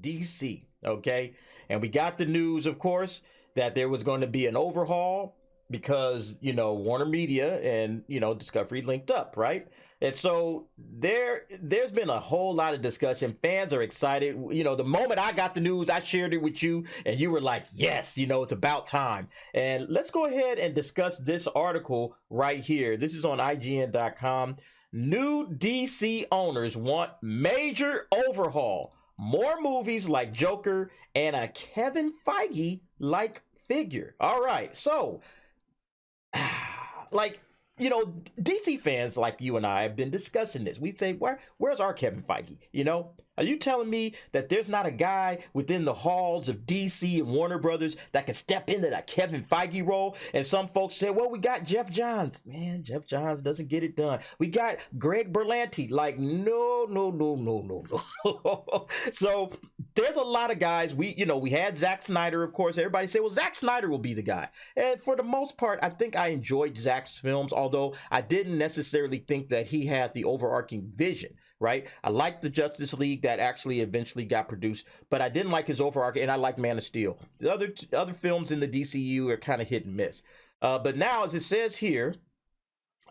DC. Okay. And we got the news, of course, that there was going to be an overhaul because, Warner Media and, Discovery linked up, right? And so there's been a whole lot of discussion. Fans are excited. The moment I got the news, I shared it with you and you were like, yes, it's about time. And let's go ahead and discuss this article right here. This is on IGN.com. New DC owners want major overhaul. More movies like Joker and a Kevin Feige like figure. All right. So, DC fans like you and I have been discussing this. We say, where's our Kevin Feige? Are you telling me that there's not a guy within the halls of DC and Warner Brothers that can step into that Kevin Feige role? And some folks say, well, we got Jeff Johns. Man, Jeff Johns doesn't get it done. We got Greg Berlanti. Like, no. So there's a lot of guys. We had Zack Snyder, of course. Everybody say, well, Zack Snyder will be the guy. And for the most part, I think I enjoyed Zack's films, although I didn't necessarily think that he had the overarching vision. Right? I liked the Justice League that actually eventually got produced, but I didn't like his overarching, and I like Man of Steel. The other films in the DCU are kind of hit and miss. But now, as it says here,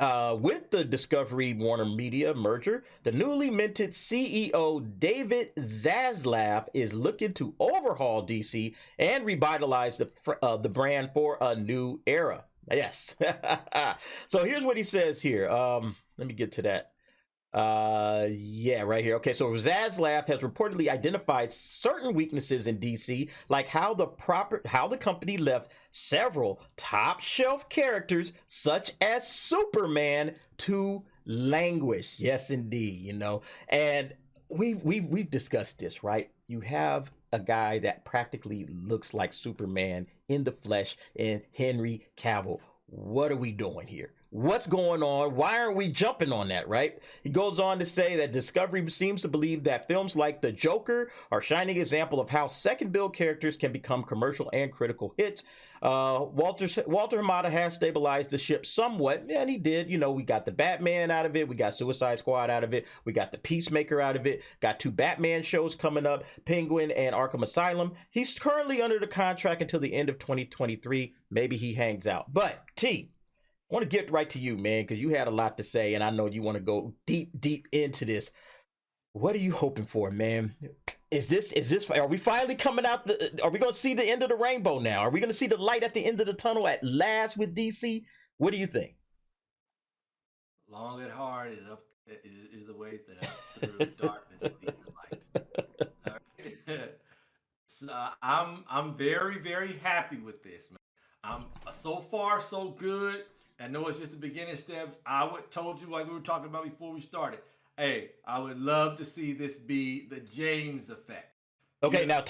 with the Discovery Warner Media merger, the newly minted CEO David Zaslav is looking to overhaul DC and revitalize the brand for a new era. Yes. So here's what he says here. Let me get to that. Right here. Okay, so Zaslav has reportedly identified certain weaknesses in DC, like how the company left several top shelf characters such as Superman to languish. Yes, indeed. And we've discussed this, right? You have a guy that practically looks like Superman in the flesh in Henry Cavill. What are we doing here? What's going on? Why aren't we jumping on that, right? He goes on to say that Discovery seems to believe that films like The Joker are a shining example of how second-build characters can become commercial and critical hits. Walter Hamada has stabilized the ship somewhat, and he did. We got the Batman out of it. We got Suicide Squad out of it. We got the Peacemaker out of it. Got 2 Batman shows coming up, Penguin and Arkham Asylum. He's currently under the contract until the end of 2023. Maybe he hangs out. But, I want to get right to you, man, because you had a lot to say, and I know you want to go deep into this. What are you hoping for, man? Is this? Are we finally coming out? Are we going to see the end of the rainbow now? Are we going to see the light at the end of the tunnel at last with DC? What do you think? Long and hard is the way that through the darkness leads the light. All right. So I'm very, very happy with this, man. So far so good. I know it's just the beginning steps. Told you, like we were talking about before we started. Hey, I would love to see this be the James effect. Okay, now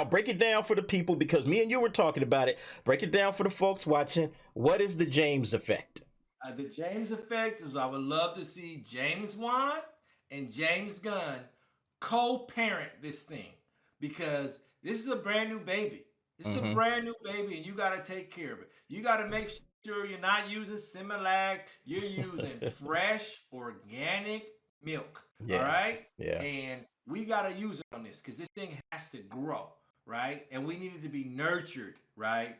break it down for the people, because me and you were talking about it. Break it down for the folks watching. What is the James effect? The James effect is I would love to see James Wan and James Gunn co-parent this thing, because this is a brand new baby. This is a brand new baby, and you got to take care of it. You got to make sure you're not using Similac. You're using fresh, organic milk. Yeah. All right? Yeah. And we got to use it on this, because this thing has to grow, right? And we need it to be nurtured, right?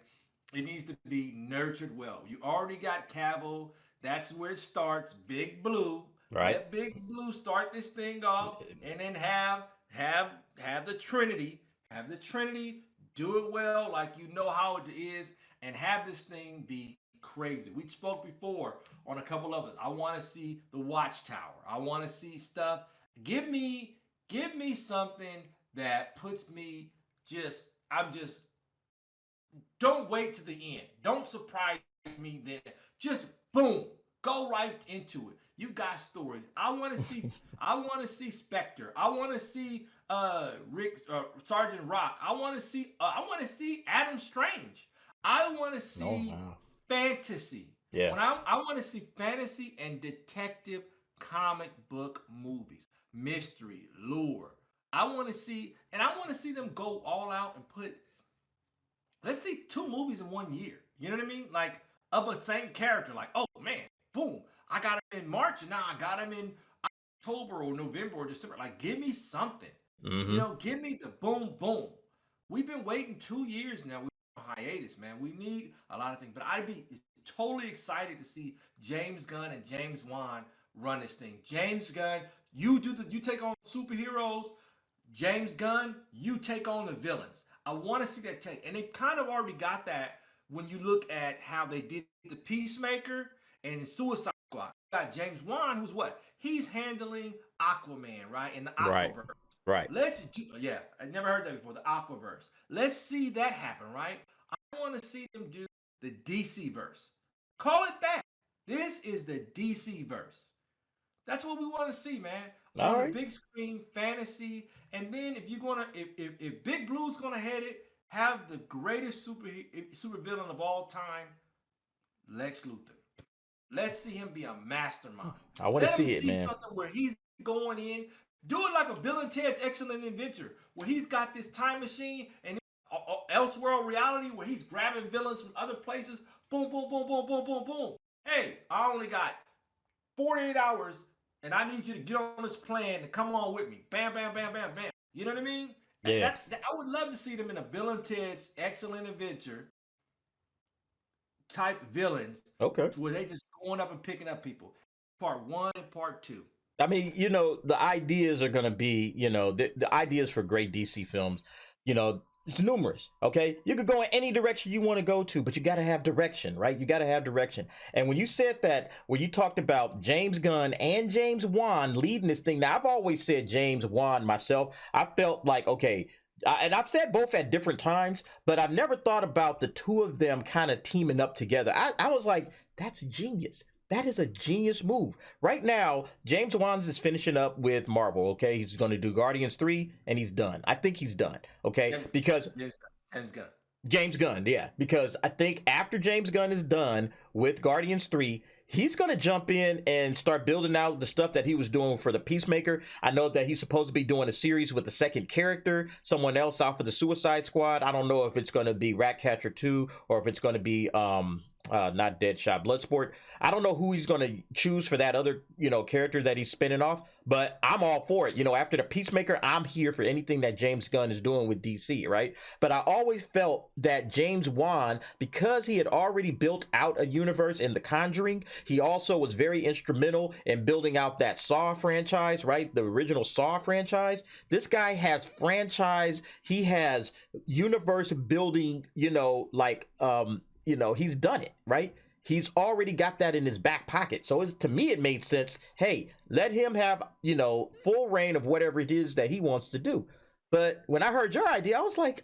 It needs to be nurtured well. You already got Cavill. That's where it starts. Big Blue. Right. Let Big Blue start this thing off, and then have the Trinity. Have the Trinity do it well, like you know how it is, and have this thing be crazy. We spoke before on a couple of us. I want to see the Watchtower. I want to see stuff. Give me something that puts me don't wait to the end. Don't surprise me then. Just boom, go right into it. You got stories. I want to see Spectre. I want to see Sergeant Rock. I want to see Adam Strange. I want to see fantasy. Yeah. I want to see fantasy and detective comic book movies, mystery, lure. I want to see them go all out and put. Let's see 2 movies in 1 year. You know what I mean? Like, of a same character. Like, oh man, boom, I got him in March, and now I got him in October or November or December. Like, give me something. You Mm-hmm. know, give me the boom boom. We've been waiting 2 years now. We're on hiatus, man. We need a lot of things. But I'd be totally excited to see James Gunn and James Wan run this thing. James Gunn, you take on superheroes. James Gunn, you take on the villains. I want to see that take. And they kind of already got that when you look at how they did the Peacemaker and Suicide Squad. You got James Wan, who's what? He's handling Aquaman, right? In the Right. Aquaverse. Right. Yeah, I never heard that before. The Aquaverse. Let's see that happen, right? I want to see them do the DC verse. Call it that. This is the DC verse. That's what we want to see, man. All On the right. big screen, fantasy, and then if you're gonna, if Big Blue's gonna head it, have the greatest super villain of all time, Lex Luthor. Let's see him be a mastermind. I want to Let him see it, see man. something where he's going in. Do it like a Bill and Ted's Excellent Adventure, where he's got this time machine and elsewhere reality where he's grabbing villains from other places. Boom, boom, boom, boom, boom, boom, boom. Hey, I only got 48 hours and I need you to get on this plan and come on with me. Bam, bam, bam, bam, bam. You know what I mean? Yeah. I would love to see them in a Bill and Ted's Excellent Adventure type villains Okay. to where they just going up and picking up people. Part one and part two. I mean, the ideas are going to be, the ideas for great DC films, it's numerous. Okay. You could go in any direction you want to go to, but you got to have direction, right? You got to have direction. And when you said that, when you talked about James Gunn and James Wan leading this thing, now I've always said James Wan myself. I felt like, okay, and I've said both at different times, but I've never thought about the two of them kind of teaming up together. I was like, that's genius. That is a genius move. Right now, James Wan is finishing up with Marvel, okay? He's going to do Guardians 3, and he's done. I think he's done, okay? Because James Gunn. James Gunn, yeah. Because I think after James Gunn is done with Guardians 3, he's going to jump in and start building out the stuff that he was doing for the Peacemaker. I know that he's supposed to be doing a series with the second character, someone else off of the Suicide Squad. I don't know if it's going to be Ratcatcher 2 or if it's going to be not Deadshot, Bloodsport. I don't know who he's going to choose for that other, character that he's spinning off, but I'm all for it. After the Peacemaker, I'm here for anything that James Gunn is doing with DC, right? But I always felt that James Wan, because he had already built out a universe in The Conjuring, he also was very instrumental in building out that Saw franchise, right? The original Saw franchise. This guy has franchise, he has universe building, he's done it, right? He's already got that in his back pocket. So to me, it made sense. Hey, let him have, full reign of whatever it is that he wants to do. But when I heard your idea, I was like,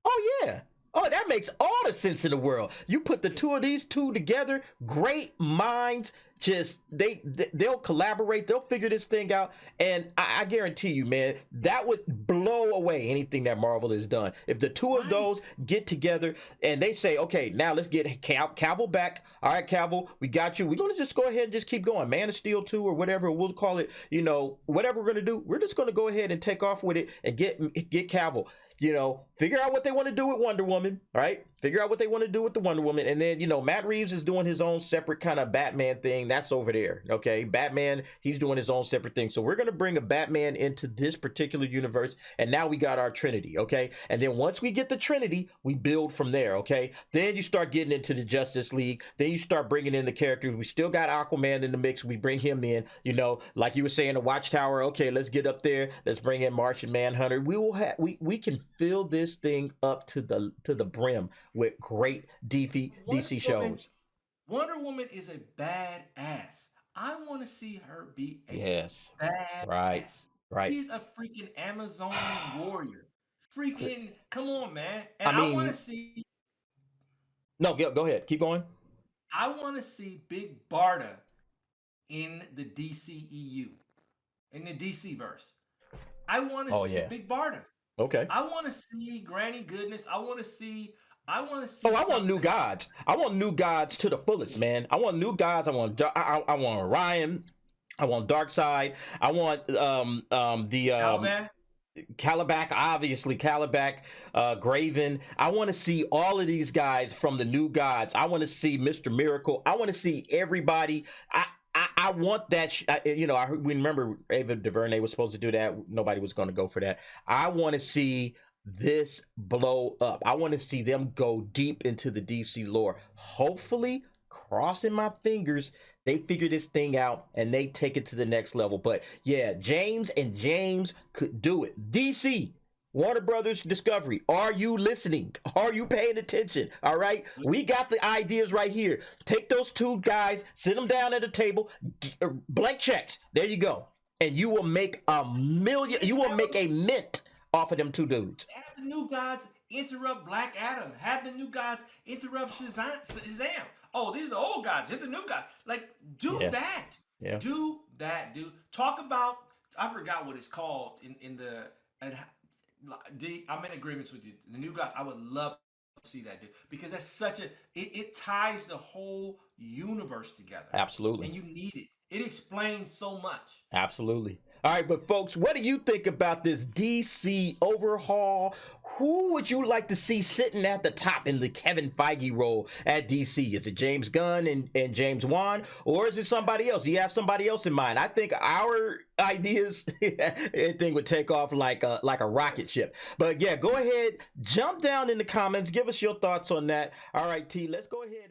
oh, yeah. Oh, that makes all the sense in the world. You put the two of these two together, great minds, just they'll collaborate, they'll figure this thing out, and I guarantee you, man, that would blow away anything that Marvel has done. If the two of those get together and they say, okay, now let's get Cavill back. All right, Cavill, we got you. We're gonna just go ahead and just keep going. Man of Steel 2 or whatever we'll call it, whatever we're gonna do, we're just gonna go ahead and take off with it and get Cavill. Figure out what they want to do with Wonder Woman, right? Figure out what they want to do with the Wonder Woman. And then, Matt Reeves is doing his own separate kind of Batman thing. That's over there, okay? Batman, he's doing his own separate thing. So we're going to bring a Batman into this particular universe. And now we got our Trinity, okay? And then once we get the Trinity, we build from there, okay? Then you start getting into the Justice League. Then you start bringing in the characters. We still got Aquaman in the mix. We bring him in, like you were saying, the Watchtower. Okay, let's get up there. Let's bring in Martian Manhunter. We can fill this thing up to the brim with great DC shows. Wonder Woman is a badass. I want to see her be a badass. Right. She's a freaking Amazonian warrior. Freaking, come on, man. And I want to see. No, go ahead. Keep going. I want to see Big Barda in the DCEU, in the DC verse. I want to see Big Barda. Okay. I want to see Granny Goodness. I want to see. I want new gods. I want new gods to the fullest, man. I want new gods. I want Orion. I want Darkseid. I want the Calabac, obviously Calabac, Graven. I want to see all of these guys from the new gods. I want to see Mr. Miracle. I want to see everybody. I want that. We remember Ava DuVernay was supposed to do that. Nobody was going to go for that. I want to see this blow up. I want to see them go deep into the DC lore. Hopefully, crossing my fingers, they figure this thing out and they take it to the next level. But yeah, James could do it. DC, Warner Brothers Discovery, are you listening? Are you paying attention? All right, we got the ideas right here. Take those two guys, sit them down at a table, blank checks. There you go, and you will make $1 million. You will make a mint off of them two dudes. Have the new gods interrupt Black Adam. Have the new gods interrupt Shazam. Oh, these are the old gods. Hit the new gods. Like, do that. Yeah. Do that, dude. Talk about. I forgot what it's called in the. I'm in agreement with you. The new gods. I would love to see that, dude, because that's such a. It ties the whole universe together. Absolutely. And you need it. It explains so much. Absolutely. All right, but folks, what do you think about this DC overhaul? Who would you like to see sitting at the top in the Kevin Feige role at DC? Is it James Gunn and James Wan, or is it somebody else? Do you have somebody else in mind? I think our ideas, everything would take off like a rocket ship. But yeah, go ahead, jump down in the comments, give us your thoughts on that. All right, T, let's go ahead.